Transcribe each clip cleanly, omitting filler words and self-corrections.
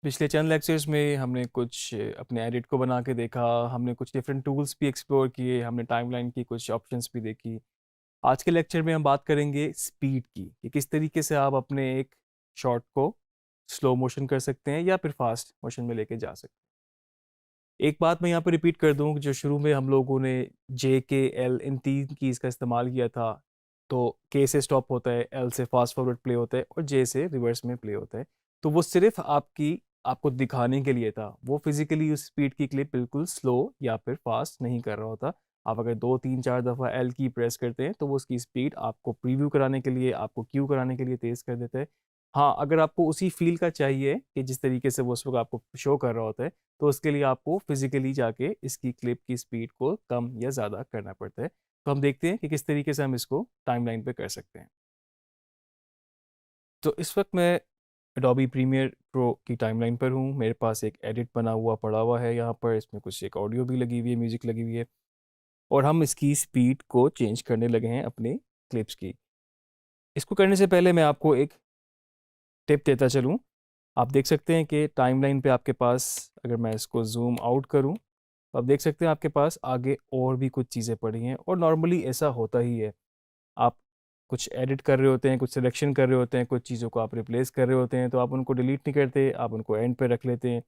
पिछले चंद लेक्चर्स में हमने कुछ अपने एडिट को बना के देखा, हमने कुछ डिफरेंट टूल्स भी एक्सप्लोर किए, हमने टाइमलाइन की कुछ ऑप्शंस भी देखी। आज के लेक्चर में हम बात करेंगे स्पीड की कि किस तरीके से आप अपने एक शॉट को स्लो मोशन कर सकते हैं या फिर फास्ट मोशन में लेके जा सकते हैं। एक बात मैं यहाँ पर रिपीट कर दूँ, जो शुरू में हम लोगों ने जे के एल इन तीन कीज़ का इस्तेमाल किया था। तो के से स्टॉप होता है, एल से फास्ट फॉरवर्ड प्ले होता है और जे से रिवर्स में प्ले होता है। तो वो सिर्फ आपको दिखाने के लिए था। वो फिजिकली उस स्पीड की क्लिप बिल्कुल स्लो या फिर फास्ट नहीं कर रहा होता। आप अगर 2 3 4 दफ़ा एल की प्रेस करते हैं तो वो उसकी स्पीड आपको प्रीव्यू कराने के लिए, आपको क्यू कराने के लिए तेज़ कर देता है। हाँ, अगर आपको उसी फील का चाहिए कि जिस तरीके से वो उस वक्त आपको शो कर रहा होता है, तो उसके लिए आपको फिजिकली जाके इसकी क्लिप की स्पीड को कम या ज़्यादा करना पड़ता है। तो हम देखते हैं कि किस तरीके से हम इसको टाइमलाइन पे कर सकते हैं। तो इस वक्त मैं एडोबी प्रीमियर प्रो की टाइमलाइन पर हूँ। मेरे पास एक एडिट बना हुआ पड़ा हुआ है यहाँ पर, इसमें कुछ एक ऑडियो भी लगी हुई है, म्यूज़िक लगी हुई है और हम इसकी स्पीड को चेंज करने लगे हैं अपने क्लिप्स की। इसको करने से पहले मैं आपको एक टिप देता चलूँ। आप देख सकते हैं कि टाइमलाइन पे आपके पास, अगर मैं इसको ज़ूम आउट करूँ, तो आप देख सकते हैं आपके पास आगे और भी कुछ चीज़ें पड़ी हैं और नॉर्मली ऐसा होता ही है। आप कुछ एडिट कर रहे होते हैं, कुछ सिलेक्शन कर रहे होते हैं, कुछ चीज़ों को आप रिप्लेस कर रहे होते हैं, तो आप उनको डिलीट नहीं करते, आप उनको एंड पे रख लेते हैं।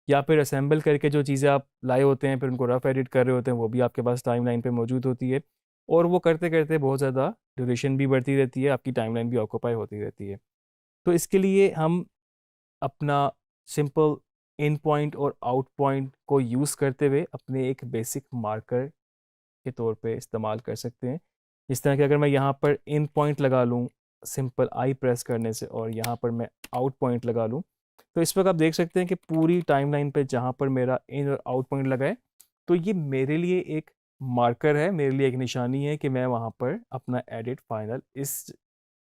या फिर असेंबल करके जो चीज़ें आप लाए होते हैं, फिर उनको रफ एडिट कर रहे होते हैं, वो भी आपके पास टाइमलाइन पे मौजूद होती है और वो करते-करते बहुत ज़्यादा ड्यूरेशन भी बढ़ती रहती है, आपकी टाइमलाइन भी ऑक्यूपाई होती रहती है। तो इसके लिए हम अपना सिंपल इन पॉइंट और आउट पॉइंट को यूज़ करते हुए अपने एक बेसिक मार्कर के तौर पे इस्तेमाल कर सकते हैं। जिस तरह कि अगर मैं यहाँ पर इन पॉइंट लगा लूँ सिंपल आई प्रेस करने से और यहाँ पर मैं आउट पॉइंट लगा लूँ, तो इस वक्त आप देख सकते हैं कि पूरी टाइमलाइन पे जहाँ पर मेरा इन और आउट पॉइंट लगा है, तो ये मेरे लिए एक मार्कर है, मेरे लिए एक निशानी है कि मैं वहाँ पर अपना एडिट फाइनल इस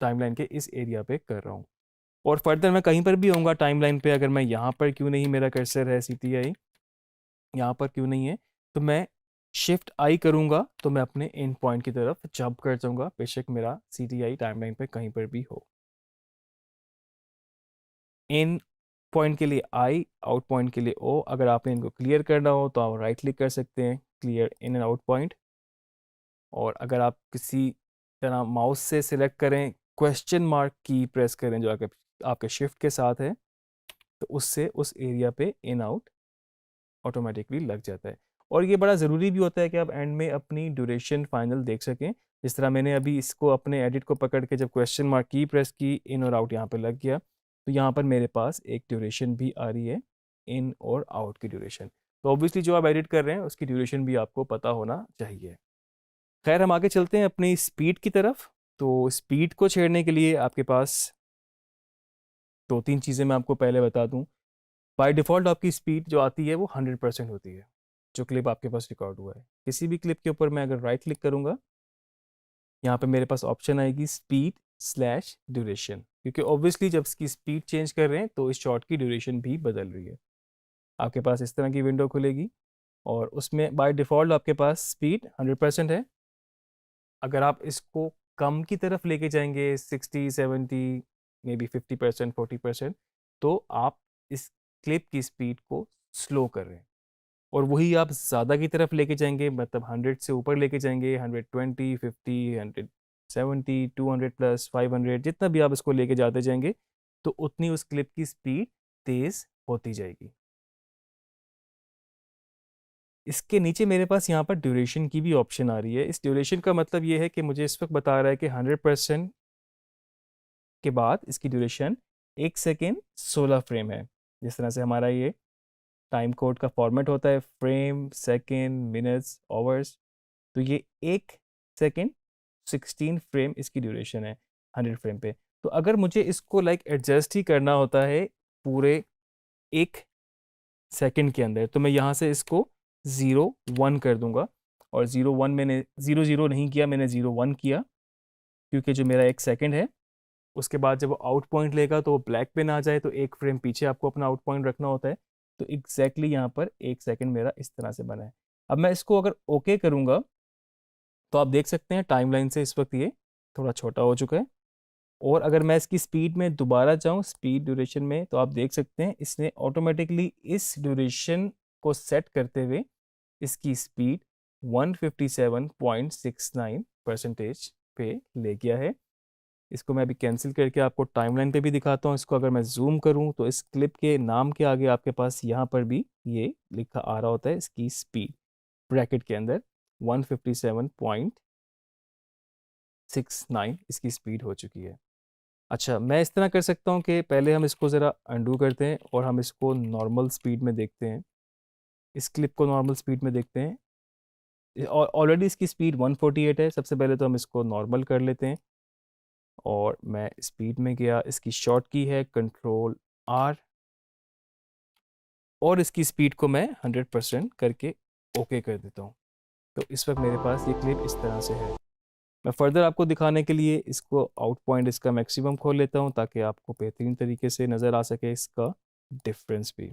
टाइमलाइन के इस एरिया पे कर रहा हूँ। और फर्दर मैं कहीं पर भी होऊंगा टाइमलाइन पे, अगर मैं यहाँ पर क्यों नहीं, मेरा कर्सर है CTI, यहाँ पर क्यों नहीं है, तो मैं शिफ्ट आई करूँगा तो मैं अपने एंड पॉइंट की तरफ जंप कर जाऊँगा, बेशक मेरा CTI टाइमलाइन पे कहीं पर भी हो। इन पॉइंट के लिए आई, आउट पॉइंट के लिए ओ। अगर आपने इनको क्लियर करना हो तो आप राइट क्लिक कर सकते हैं, clear in and out point. और अगर आप किसी तरह माउस से सिलेक्ट करें, क्वेश्चन मार्क की प्रेस करें जो आपके आपके शिफ्ट के साथ है, तो उससे उस एरिया पे इन आउट ऑटोमेटिकली लग जाता है। और ये बड़ा ज़रूरी भी होता है कि आप एंड में अपनी ड्यूरेशन फाइनल देख सकें। जिस तरह मैंने अभी इसको अपने एडिट को पकड़ के जब क्वेश्चन मार्क की प्रेस की, इन और आउट यहाँ पे लग गया, तो यहाँ पर मेरे पास एक ड्यूरेशन भी आ रही है, इन और आउट की ड्यूरेशन। तो ऑब्वियसली जो आप एडिट कर रहे हैं उसकी ड्यूरेशन भी आपको पता होना चाहिए। खैर, हम आगे चलते हैं अपनी स्पीड की तरफ। तो स्पीड को छेड़ने के लिए आपके पास 2 3 चीज़ें मैं आपको पहले बता दूँ। बाय डिफ़ॉल्ट आपकी स्पीड जो आती है वो 100% होती है, जो क्लिप आपके पास रिकॉर्ड हुआ है। किसी भी क्लिप के ऊपर मैं अगर राइट क्लिक करूँगा, यहाँ पे मेरे पास ऑप्शन आएगी स्पीड स्लैश ड्यूरेशन, क्योंकि ऑब्वियसली जब इसकी स्पीड चेंज कर रहे हैं तो इस शॉट की ड्यूरेशन भी बदल रही है। आपके पास इस तरह की विंडो खुलेगी और उसमें बाय डिफ़ॉल्ट आपके पास स्पीड 100% है। अगर आप इसको कम की तरफ लेके जाएंगे 60 70, मे बी 50% 40%, तो आप इस क्लिप की स्पीड को स्लो कर रहे हैं। और वही आप ज़्यादा की तरफ लेके जाएंगे, मतलब 100 से ऊपर लेके जाएंगे, 120 50 170 200 प्लस 500, जितना भी आप इसको लेके जाते जाएंगे, तो उतनी उस क्लिप की स्पीड तेज़ होती जाएगी। इसके नीचे मेरे पास यहाँ पर ड्यूरेशन की भी ऑप्शन आ रही है। इस ड्यूरेशन का मतलब ये है कि मुझे इस वक्त बता रहा है कि 100% के बाद इसकी ड्यूरेशन 1 सेकेंड 16 फ्रेम है। जिस तरह से हमारा ये टाइम कोड का फॉर्मेट होता है, फ्रेम, सेकेंड, मिनट्स, आवर्स, तो ये 1 सेकेंड 16 फ्रेम इसकी ड्यूरेशन है 100 फ्रेम पे। तो अगर मुझे इसको लाइक एडजस्ट ही करना होता है पूरे 1 सेकेंड के अंदर, तो मैं यहाँ से इसको 0 1 कर दूंगा। और 0 1 मैंने 0 0 नहीं किया, मैंने 0 1 किया, क्योंकि जो मेरा 1 सेकेंड है उसके बाद जब वो आउट पॉइंट लेगा तो वो ब्लैक पे ना जाए, तो 1 फ्रेम पीछे आपको अपना आउट पॉइंट रखना होता है। तो एग्जैक्टली यहाँ पर 1 सेकेंड मेरा इस तरह से बना है। अब मैं इसको अगर ओके करूँगा तो आप देख सकते हैं टाइमलाइन से इस वक्त ये थोड़ा छोटा हो चुका है। और अगर मैं इसकी स्पीड में दोबारा जाऊं स्पीड ड्यूरेशन में, तो आप देख सकते हैं इसने ऑटोमेटिकली इस ड्यूरेशन को सेट करते हुए इसकी स्पीड 157.69 परसेंटेज पे ले गया है। इसको मैं अभी कैंसिल करके आपको टाइमलाइन पे भी दिखाता हूँ। इसको अगर मैं जूम करूँ तो इस क्लिप के नाम के आगे आपके पास यहाँ पर भी ये लिखा आ रहा होता है इसकी स्पीड, ब्रैकेट के अंदर 157.69 इसकी स्पीड हो चुकी है। अच्छा, मैं इस तरह कर सकता हूँ कि पहले हम इसको ज़रा अंडू करते हैं और हम इसको नॉर्मल स्पीड में देखते हैं। इस क्लिप को नॉर्मल स्पीड में देखते हैं। और ऑलरेडी इसकी स्पीड 148 है। सबसे पहले तो हम इसको नॉर्मल कर लेते हैं और मैं स्पीड में गया। इसकी शॉर्ट की है कंट्रोल आर और इसकी स्पीड को मैं 100% करके ओके कर देता हूँ। तो इस वक्त मेरे पास ये क्लिप इस तरह से है। मैं फर्दर आपको दिखाने के लिए इसको आउट पॉइंट इसका मैक्सिमम खोल लेता हूँ ताकि आपको बेहतरीन तरीके से नज़र आ सके इसका डिफरेंस भी।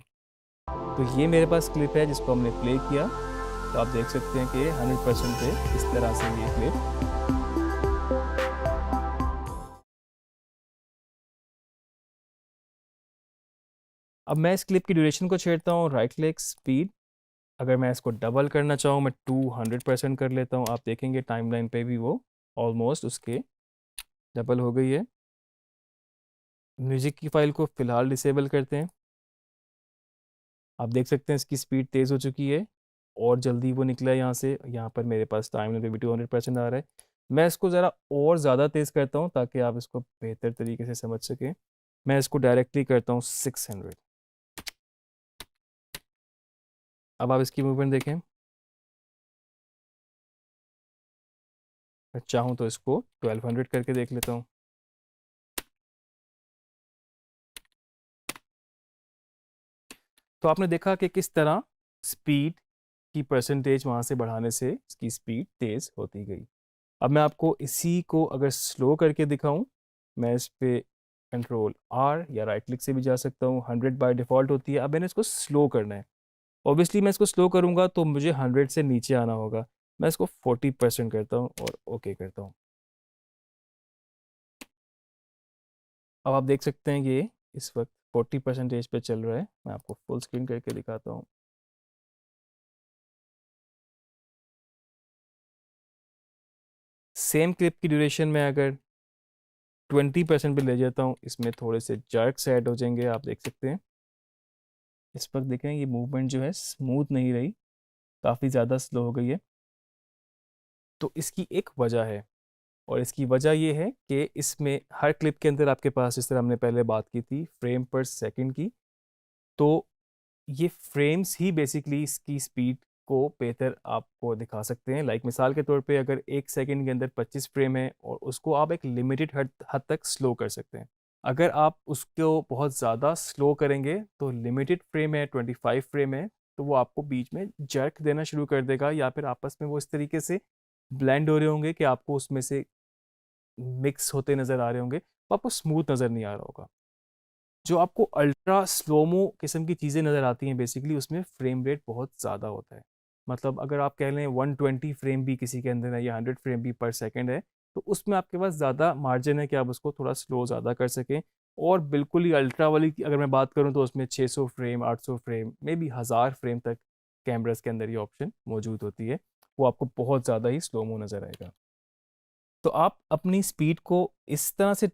तो ये मेरे पास क्लिप है जिसको हमने प्ले किया। तो आप देख सकते हैं कि 100% पे इस तरह से ये क्लिप अब मैं इस क्लिप की ड्यूरेशन को छेड़ता हूँ राइट क्लिक स्पीड। अगर मैं इसको डबल करना चाहूँ मैं 200% कर लेता हूँ। आप देखेंगे टाइमलाइन पे भी वो ऑलमोस्ट उसके डबल हो गई है। म्यूज़िक की फाइल को फ़िलहाल डिसेबल करते हैं। आप देख सकते हैं इसकी स्पीड तेज़ हो चुकी है और जल्दी वो निकला है यहाँ से। यहाँ पर मेरे पास टाइमलाइन पे भी 200% आ रहा है। मैं इसको ज़रा और ज़्यादा तेज़ करता हूँ ताकि आप इसको बेहतर तरीके से समझ सकें। मैं इसको डायरेक्टली करता हूँ 600। अब आप इसकी मूवमेंट देखें। मैं चाहूँ तो इसको 1200 करके देख लेता हूँ। तो आपने देखा कि किस तरह स्पीड की परसेंटेज वहाँ से बढ़ाने से इसकी स्पीड तेज़ होती गई। अब मैं आपको इसी को अगर स्लो करके दिखाऊं, मैं इस पे कंट्रोल आर या राइट क्लिक से भी जा सकता हूँ। 100 बाय डिफ़ॉल्ट होती है। अब मैंने इसको स्लो करना है। ऑब्वियसली मैं इसको स्लो करूँगा तो मुझे 100 से नीचे आना होगा। मैं इसको 40% करता हूँ और ओके करता हूँ। अब आप देख सकते हैं कि इस वक्त 40% पे चल रहा है। मैं आपको फुल स्क्रीन करके दिखाता हूँ। सेम क्लिप की ड्यूरेशन में अगर 20% पे ले जाता हूँ, इसमें थोड़े से जर्क्स ऐड हो जाएंगे। आप देख सकते हैं इस वक्त देखें ये मूवमेंट जो है स्मूथ नहीं रही, काफ़ी ज़्यादा स्लो हो गई है। तो इसकी एक वजह है और इसकी वजह ये है कि इसमें हर क्लिप के अंदर आपके पास, जिस तरह हमने पहले बात की थी फ्रेम पर सेकंड की, तो ये फ्रेम्स ही बेसिकली इसकी स्पीड को बेहतर आपको दिखा सकते हैं। लाइक मिसाल के तौर पे अगर 1 सेकंड के अंदर 25 फ्रेम है और उसको आप एक लिमिटेड हद तक स्लो कर सकते हैं। अगर आप उसको बहुत ज़्यादा स्लो करेंगे तो लिमिटेड फ्रेम है, 25 फ्रेम है, तो वो आपको बीच में जर्क देना शुरू कर देगा या फिर आपस में वो इस तरीके से ब्लेंड हो रहे होंगे कि आपको उसमें से मिक्स होते नज़र आ रहे होंगे, तो आपको स्मूथ नज़र नहीं आ रहा होगा। जो आपको अल्ट्रा स्लोमो किस्म की चीज़ें नज़र आती हैं बेसिकली उसमें फ्रेम रेट बहुत ज़्यादा होता है। मतलब अगर आप कह लें 120 फ्रेम भी किसी के अंदर है या 100 फ्रेम भी पर सेकंड है, तो उसमें आपके पास ज़्यादा मार्जिन है कि आप उसको थोड़ा स्लो ज़्यादा कर सकें। और बिल्कुल ही अल्ट्रा वाली की अगर मैं बात करूँ तो उसमें 600 frame, 800 frame, may be 1000 frame तक कैमरास के अंदर ये ऑप्शन मौजूद होती है। वो आपको बहुत ज़्यादा ही स्लोमो नज़र आएगा। तो आप अपनी स्पीड को इस तरह से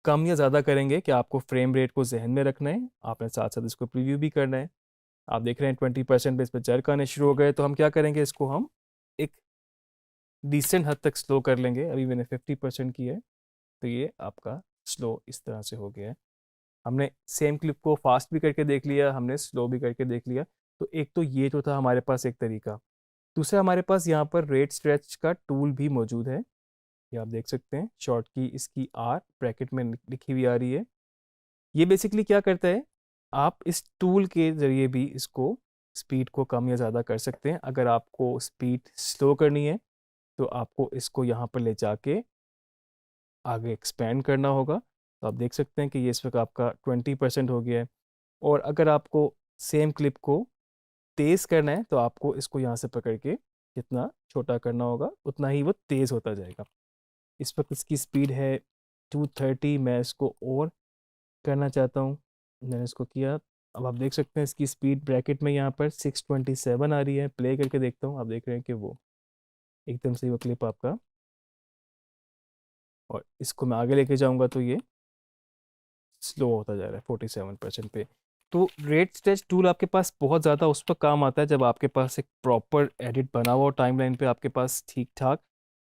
कम या ज़्यादा करेंगे कि आपको फ्रेम रेट को जहन में रखना है, आपने साथ साथ इसको प्रीव्यू भी करना है। आप देख रहे हैं 20% पे इस पर जर्क आने शुरू हो गए, तो हम क्या करेंगे, इसको हम एक डिसेंट हद तक स्लो कर लेंगे। अभी मैंने 50% की है, तो ये आपका स्लो इस तरह से हो गया है। हमने सेम क्लिप को फास्ट भी करके देख लिया, हमने स्लो भी करके देख लिया। तो एक तो ये तो था हमारे पास एक तरीका। दूसरा हमारे पास यहाँ पर रेट स्ट्रेच का टूल भी मौजूद है। ये आप देख सकते हैं शॉर्ट की इसकी आर ब्रैकेट में लिखी हुई आ रही है। ये बेसिकली क्या करता है, आप इस टूल के ज़रिए भी इसको स्पीड को कम या ज़्यादा कर सकते हैं। अगर आपको स्पीड स्लो करनी है तो आपको इसको यहाँ पर ले जाके आगे एक्सपेंड करना होगा। तो आप देख सकते हैं कि ये इस वक्त आपका 20% हो गया है। और अगर आपको सेम क्लिप को तेज़ करना है तो आपको इसको यहाँ से पकड़ के जितना छोटा करना होगा उतना ही वो तेज़ होता जाएगा। इस वक्त इसकी स्पीड है 230 मैं इसको और करना चाहता हूँ, मैंने इसको किया। अब आप देख सकते हैं इसकी स्पीड ब्रैकेट में यहाँ पर 627 आ रही है। प्ले करके देखता हूँ, आप देख रहे हैं कि वो एकदम से वो क्लिप आपका, और इसको मैं आगे लेके जाऊँगा तो ये स्लो होता जा रहा है 47% पे। तो रेट स्ट्रेच टूल आपके पास बहुत ज़्यादा उस पर काम आता है जब आपके पास एक प्रॉपर एडिट बना हुआ हो टाइमलाइन पे आपके पास ठीक ठाक,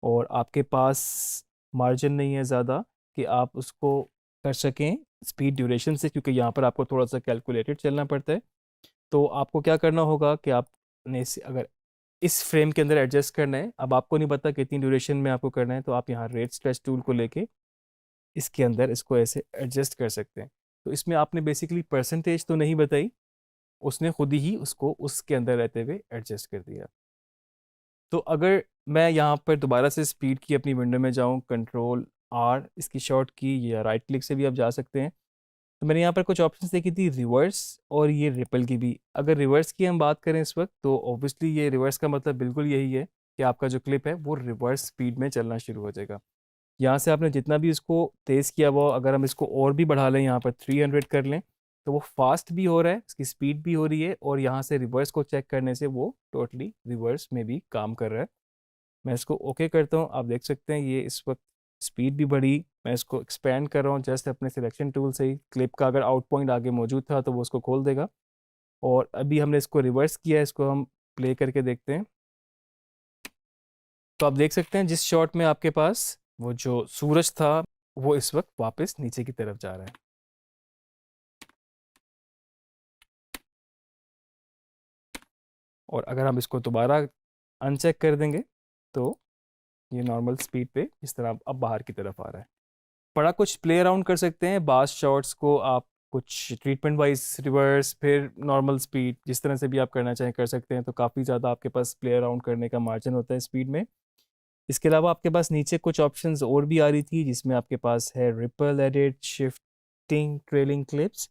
और आपके पास मार्जिन नहीं है ज़्यादा कि आप उसको कर सकें स्पीड ड्यूरेशन से, क्योंकि यहाँ पर आपको थोड़ा सा कैलकुलेटेड चलना पड़ता है। तो आपको क्या करना होगा कि आपने अगर इस फ्रेम के अंदर एडजस्ट करना है, अब आपको नहीं पता कितनी ड्यूरेशन में आपको करना है, तो आप यहाँ रेट स्ट्रेच टूल को लेके इसके अंदर इसको ऐसे एडजस्ट कर सकते हैं। तो इसमें आपने बेसिकली परसेंटेज तो नहीं बताई, उसने खुद ही उसको उसके अंदर रहते हुए एडजस्ट कर दिया। तो अगर मैं यहाँ पर दोबारा से स्पीड की अपनी विंडो में जाऊँ, कंट्रोल आर इसकी शॉर्ट की, या राइट क्लिक से भी आप जा सकते हैं। तो मैंने यहाँ पर कुछ ऑप्शंस देखी थी, रिवर्स और ये रिपल की भी। अगर रिवर्स की हम बात करें इस वक्त, तो ऑब्वियसली ये रिवर्स का मतलब बिल्कुल यही है कि आपका जो क्लिप है वो रिवर्स स्पीड में चलना शुरू हो जाएगा। यहाँ से आपने जितना भी इसको तेज़ किया हुआ, अगर हम इसको और भी बढ़ा लें, यहाँ पर 300 कर लें, तो वो फास्ट भी हो रहा है, इसकी स्पीड भी हो रही है, और यहाँ से रिवर्स को चेक करने से वो टोटली रिवर्स में भी काम कर रहा है। मैं इसको ओके करता हूँ, आप देख सकते हैं ये इस वक्त स्पीड भी बढ़ी। मैं इसको एक्सपेंड कर रहा हूँ जस्ट अपने सिलेक्शन टूल से ही। क्लिप का अगर आउट पॉइंट आगे मौजूद था तो वो उसको खोल देगा, और अभी हमने इसको रिवर्स किया है, इसको हम प्ले करके देखते हैं। तो आप देख सकते हैं जिस शॉट में आपके पास वो जो सूरज था वो इस वक्त वापस नीचे की तरफ जा रहा है। और अगर हम इसको दोबारा अनचेक कर देंगे तो ये नॉर्मल स्पीड पे इस तरह अब बाहर की तरफ आ रहा है। बड़ा कुछ प्ले अराउंड कर सकते हैं, बास शॉट्स को आप कुछ ट्रीटमेंट वाइज रिवर्स फिर नॉर्मल स्पीड जिस तरह से भी आप करना चाहें कर सकते हैं। तो काफ़ी ज़्यादा आपके पास प्ले अराउंड करने का मार्जिन होता है स्पीड में। इसके अलावा आपके पास नीचे कुछ ऑप्शंस और भी आ रही थी, जिसमें आपके पास है ripple edit, shifting, trailing clips.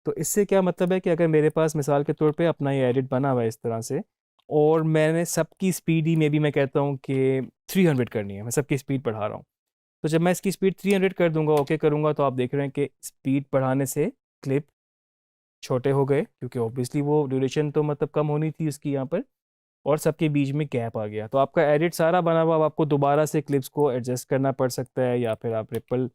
तो इससे क्या मतलब है कि अगर मेरे पास मिसाल के तौर पे अपना ये एडिट बना हुआ है इस तरह से, और मैंने सबकी स्पीड ही में भी मैं कहता हूँ कि 300 करनी है, मैं सबकी स्पीड बढ़ा रहा हूँ, तो जब मैं इसकी स्पीड 300 कर दूंगा, ओके करूंगा, तो आप देख रहे हैं कि स्पीड बढ़ाने से क्लिप छोटे हो गए, क्योंकि ऑब्वियसली वो ड्यूरेशन तो मतलब कम होनी थी उसकी यहाँ पर, और सबके बीच में गैप आ गया। तो आपका एडिट सारा बना हुआ, अब आपको दोबारा से क्लिप्स को एडजस्ट करना पड़ सकता है, या फिर आप रिपल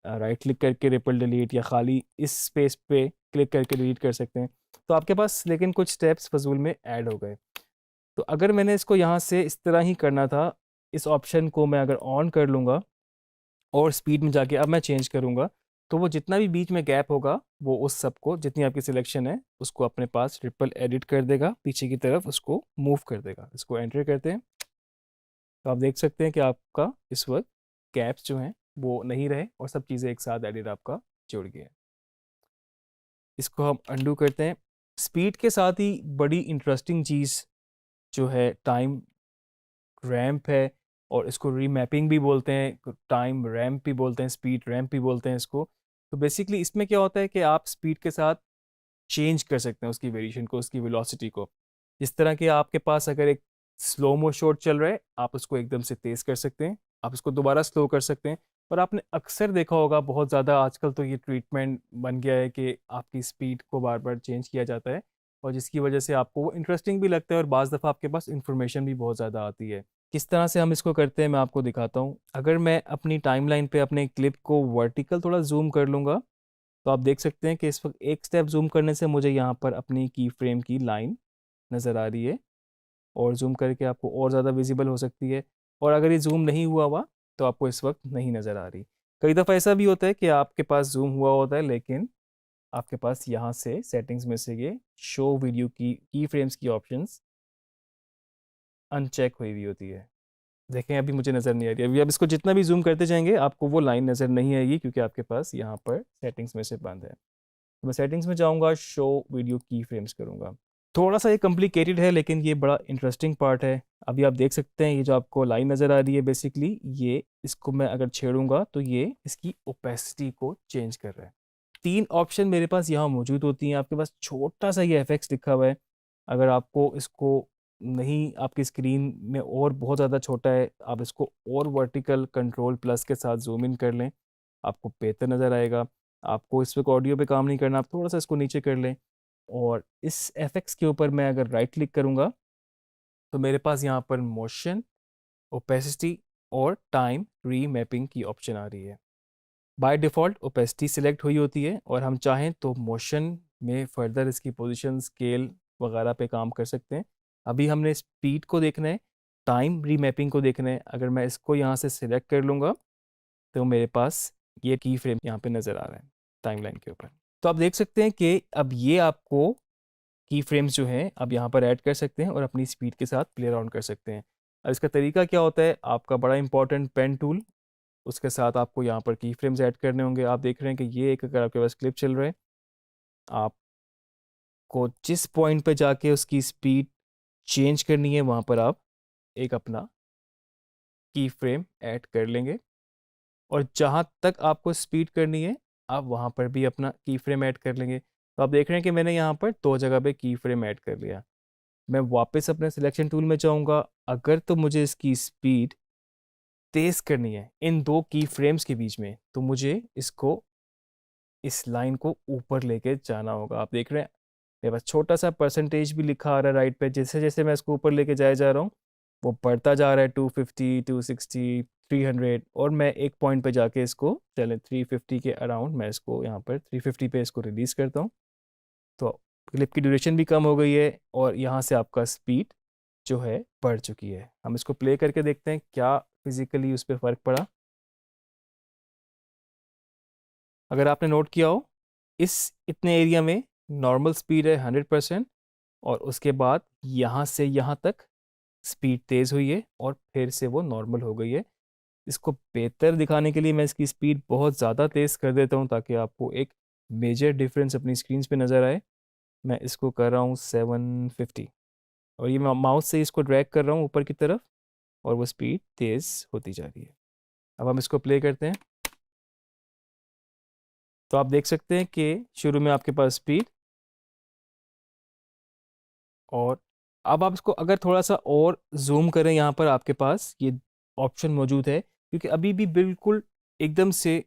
राइट क्लिक करके रिपल डिलीट, या खाली इस स्पेस पे क्लिक करके डिलीट कर सकते हैं। तो आपके पास लेकिन कुछ स्टेप्स फजूल में ऐड हो गए। तो अगर मैंने इसको यहाँ से इस तरह ही करना था, इस ऑप्शन को मैं अगर ऑन कर लूँगा और स्पीड में जाके अब मैं चेंज करूँगा, तो वो जितना भी बीच में गैप होगा वो उस सब को, जितनी आपकी सिलेक्शन है उसको अपने पास ट्रिपल एडिट कर देगा, पीछे की तरफ उसको मूव कर देगा। इसको एंटर करते हैं तो आप देख सकते हैं कि आपका इस वक्त गैप्स जो हैं वो नहीं रहे, और सब चीज़ें एक साथ एडिट आपका जुड़ गया। इसको हम अंडू करते हैं। स्पीड के साथ ही बड़ी इंटरेस्टिंग चीज़ जो है टाइम रैंप है, और इसको रीमैपिंग भी बोलते हैं, टाइम रैंप भी बोलते हैं, स्पीड रैंप भी बोलते हैं इसको। तो बेसिकली इसमें क्या होता है कि आप स्पीड के साथ चेंज कर सकते हैं उसकी वेरिएशन को, उसकी वेलोसिटी को। जिस तरह के आपके पास अगर एक स्लो मो शॉट चल रहा है, आप उसको एकदम से तेज़ कर सकते हैं, आप उसको दोबारा स्लो कर सकते हैं। और आपने अक्सर देखा होगा बहुत ज़्यादा आजकल तो ये ट्रीटमेंट बन गया है कि आपकी स्पीड को बार बार चेंज किया जाता है, और जिसकी वजह से आपको वो इंटरेस्टिंग भी लगता है, और बाज़ दफ़ा आपके पास इंफॉर्मेशन भी बहुत ज़्यादा आती है। किस तरह से हम इसको करते हैं मैं आपको दिखाता हूँ। अगर मैं अपनी टाइमलाइन पे अपने क्लिप को वर्टिकल थोड़ा जूम कर लूँगा, तो आप देख सकते हैं कि इस वक्त एक स्टेप जूम करने से मुझे यहाँ पर अपनी की फ्रेम की लाइन नज़र आ रही है, और जूम करके आपको और ज़्यादा विजिबल हो सकती है। और अगर ये जूम नहीं हुआ हुआ तो आपको इस वक्त नहीं नज़र आ रही। कई दफ़ा ऐसा भी होता है कि आपके पास जूम हुआ होता है, लेकिन आपके पास यहाँ से सेटिंग्स में से ये शो वीडियो की फ्रेम्स की ऑप्शंस अनचेक हुई हुई होती है। देखें अभी मुझे नज़र नहीं आ रही। अभी आप इसको जितना भी जूम करते जाएंगे आपको वो लाइन नज़र नहीं आएगी, क्योंकि आपके पास यहाँ पर सेटिंग्स में से बंद है। तो मैं सेटिंग्स में जाऊँगा, शो वीडियो की फ्रेम्स करूँगा। थोड़ा सा ये कॉम्प्लिकेटेड है, लेकिन ये बड़ा इंटरेस्टिंग पार्ट है। अभी आप देख सकते हैं ये जो आपको लाइन नज़र आ रही है, बेसिकली ये इसको मैं अगर छेड़ूंगा तो ये इसकी ओपेसिटी को चेंज कर रहा है। 3 ऑप्शन मेरे पास यहाँ मौजूद होती हैं। आपके पास छोटा सा ये एफेक्ट्स लिखा हुआ है। अगर आपको इसको नहीं, आपकी स्क्रीन में और बहुत ज़्यादा छोटा है, आप इसको और वर्टिकल कंट्रोल प्लस के साथ जूम इन कर लें, आपको बेहतर नज़र आएगा। आपको इस वक्त ऑडियो पे काम नहीं करना, आप थोड़ा सा इसको नीचे कर लें और इस एफेक्ट्स के ऊपर मैं अगर राइट क्लिक करूँगा तो मेरे पास यहाँ पर मोशन, ओपेसिटी और टाइम रीमैपिंग की ऑप्शन आ रही है। बाय डिफ़ॉल्ट ओपेसिटी सिलेक्ट हुई होती है और हम चाहें तो मोशन में फर्दर इसकी पोजीशन, स्केल वगैरह पे काम कर सकते हैं। अभी हमने स्पीड को देखना है, टाइम रीमैपिंग को देखना है। अगर मैं इसको यहाँ से सिलेक्ट कर लूँगा तो मेरे पास ये की फ्रेम यहाँ पे नज़र आ रहा है टाइमलाइन के ऊपर। तो आप देख सकते हैं कि अब ये आपको की फ्रेम्स जो हैं आप यहाँ पर ऐड कर सकते हैं और अपनी स्पीड के साथ प्ले अराउंड कर सकते हैं। अब इसका तरीका क्या होता है, आपका बड़ा इंपॉर्टेंट पेन टूल, उसके साथ आपको यहाँ पर की फ्रेम्स ऐड करने होंगे। आप देख रहे हैं कि ये एक अगर आपके पास क्लिप चल रहा है, आपको जिस पॉइंट पे जाके उसकी स्पीड चेंज करनी है वहाँ पर आप एक अपना की फ्रेम ऐड कर लेंगे और जहाँ तक आपको स्पीड करनी है आप वहाँ पर भी अपना की फ्रेम ऐड कर लेंगे। तो आप देख रहे हैं कि मैंने यहाँ पर 2 जगह पे की फ्रेम ऐड कर लिया। मैं वापस अपने सिलेक्शन टूल में जाऊँगा। अगर तो मुझे इसकी स्पीड तेज़ करनी है इन 2 की फ्रेम्स के बीच में, तो मुझे इसको इस लाइन को ऊपर लेके जाना होगा। आप देख रहे हैं मेरे पास छोटा सा परसेंटेज भी लिखा आ रहा है राइट पे। जैसे जैसे मैं इसको ऊपर लेके जाए जा रहा हूँ वो बढ़ता जा रहा है, 250, 260, 300 और मैं एक पॉइंट पे जाके इसको चलें 350 के अराउंड मैं इसको यहाँ पर 350 पे इसको रिलीज़ करता हूँ। तो क्लिप की ड्यूरेशन भी कम हो गई है और यहाँ से आपका स्पीड जो है बढ़ चुकी है। हम इसको प्ले करके देखते हैं क्या फिजिकली उस पर फ़र्क पड़ा। अगर आपने नोट किया हो इस इतने एरिया में नॉर्मल स्पीड है 100% और उसके बाद यहाँ से यहाँ तक स्पीड तेज़ हुई है और फिर से वो नॉर्मल हो गई है। इसको बेहतर दिखाने के लिए मैं इसकी स्पीड बहुत ज़्यादा तेज़ कर देता हूँ ताकि आपको एक मेजर डिफरेंस अपनी स्क्रीन पे नज़र आए। मैं इसको कर रहा हूँ 750 और ये मैं माउस से इसको ड्रैग कर रहा हूँ ऊपर की तरफ और वो स्पीड तेज़ होती जा रही है। अब हम इसको प्ले करते हैं तो आप देख सकते हैं कि शुरू में आपके पास स्पीड और अब आप इसको अगर थोड़ा सा और जूम करें यहाँ पर आपके पास ये ऑप्शन मौजूद है क्योंकि अभी भी बिल्कुल एकदम से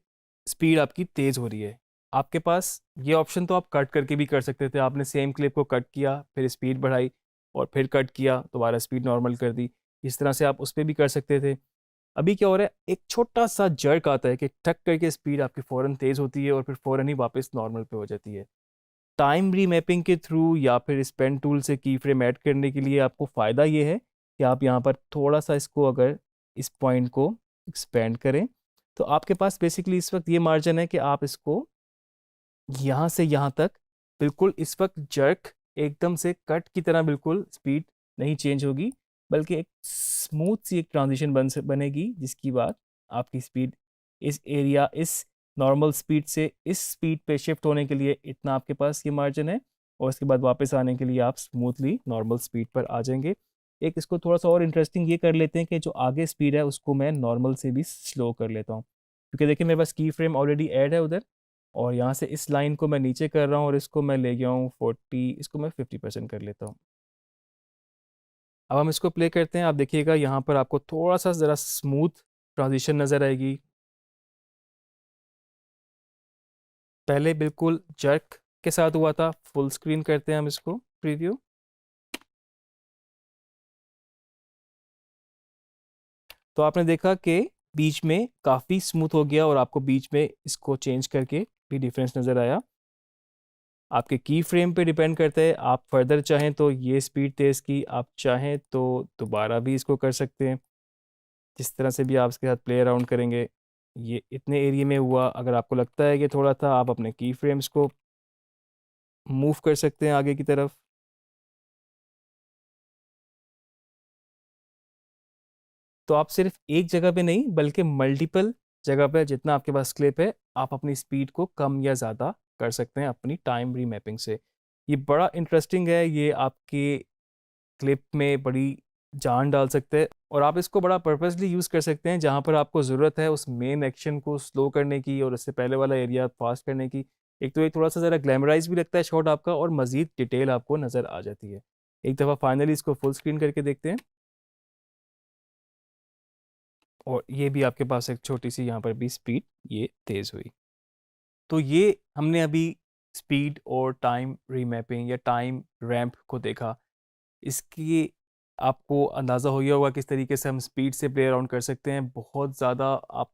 स्पीड आपकी तेज़ हो रही है। आपके पास ये ऑप्शन तो आप कट करके भी कर सकते थे। आपने सेम क्लिप को कट किया फिर स्पीड बढ़ाई और फिर कट किया दोबारा स्पीड नॉर्मल कर दी। इस तरह से आप उस पर भी कर सकते थे। अभी क्या हो रहा है एक छोटा सा जर्क आता है कि ठक करके स्पीड आपकी फ़ौरन तेज़ होती है और फिर फ़ौरन ही वापस नॉर्मल पे हो जाती है। टाइम रीमैपिंग के थ्रू या फिर इस पेन टूल से की फ्रेम ऐड करने के लिए आपको फ़ायदा ये है कि आप यहाँ पर थोड़ा सा इसको अगर इस पॉइंट को एक्सपेंड करें तो आपके पास बेसिकली इस वक्त ये मार्जिन है कि आप इसको यहाँ से यहाँ तक बिल्कुल इस वक्त जर्क एकदम से कट की तरह बिल्कुल स्पीड नहीं चेंज होगी बल्कि एक स्मूथ सी एक ट्रांजिशन बनेगी जिसकी बात आपकी स्पीड इस एरिया इस नॉर्मल स्पीड से इस स्पीड पे शिफ्ट होने के लिए इतना आपके पास ये मार्जिन है और उसके बाद वापस आने के लिए आप स्मूथली नॉर्मल स्पीड पर आ जाएंगे। एक इसको थोड़ा सा और इंटरेस्टिंग ये कर लेते हैं कि जो आगे स्पीड है उसको मैं नॉर्मल से भी स्लो कर लेता हूँ क्योंकि देखिए मेरे पास की फ्रेम ऑलरेडी ऐड है उधर और यहाँ से इस लाइन को मैं नीचे कर रहा हूँ और इसको मैं ले गया हूँ 40, इसको मैं 50% कर लेता हूँ। अब हम इसको प्ले करते हैं। आप देखिएगा यहाँ पर आपको थोड़ा सा ज़रा स्मूथ ट्रांजिशन नज़र आएगी। पहले बिल्कुल जर्क के साथ हुआ था। फुल स्क्रीन करते हैं हम इसको प्रीव्यू। तो आपने देखा कि बीच में काफ़ी स्मूथ हो गया और आपको बीच में इसको चेंज करके भी डिफरेंस नज़र आया। आपके की फ्रेम पे डिपेंड करता है। आप फर्दर चाहें तो ये स्पीड तेज़ की, आप चाहें तो दोबारा भी इसको कर सकते हैं। जिस तरह से भी आप इसके साथ प्ले अराउंड करेंगे ये इतने एरिया में हुआ। अगर आपको लगता है कि थोड़ा था आप अपने की फ्रेम्स को मूव कर सकते हैं आगे की तरफ। तो आप सिर्फ एक जगह पे नहीं बल्कि मल्टीपल जगह पे जितना आपके पास क्लिप है आप अपनी स्पीड को कम या ज़्यादा कर सकते हैं अपनी टाइम रीमैपिंग से। ये बड़ा इंटरेस्टिंग है, ये आपके क्लिप में बड़ी जान डाल सकते हैं और आप इसको बड़ा पर्पसली यूज़ कर सकते हैं जहाँ पर आपको ज़रूरत है उस मेन एक्शन को स्लो करने की और उससे पहले वाला एरिया फास्ट करने की। एक तो ये थोड़ा सा ज़रा ग्लैमराइज भी लगता है शॉट आपका और मज़ीद डिटेल आपको नज़र आ जाती है। एक दफ़ा फाइनली इसको फुल स्क्रीन करके देखते हैं। और ये भी आपके पास एक छोटी सी यहाँ पर भी स्पीड ये तेज़ हुई। तो ये हमने अभी स्पीड और टाइम रीमैपिंग या टाइम रैंप को देखा। इसकी आपको अंदाज़ा हो गया होगा किस तरीके से हम स्पीड से प्ले अराउंड कर सकते हैं। बहुत ज़्यादा आप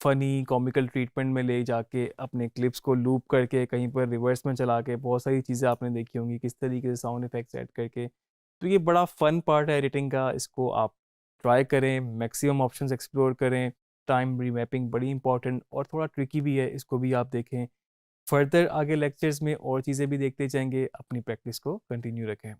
फ़नी कॉमिकल ट्रीटमेंट में ले जाके अपने क्लिप्स को लूप करके कहीं पर रिवर्स में चला के बहुत सारी चीज़ें आपने देखी होंगी किस तरीके से साउंड इफ़ेक्ट्स ऐड करके। तो ये बड़ा फ़न पार्ट है एडिटिंग का, इसको आप ट्राई करें, मैक्सिमम ऑप्शंस एक्सप्लोर करें। टाइम रीमैपिंग बड़ी इंपॉर्टेंट और थोड़ा ट्रिकी भी है, इसको भी आप देखें। फर्दर आगे लेक्चर्स में और चीज़ें भी देखते जाएंगे। अपनी प्रैक्टिस को कंटिन्यू रखें।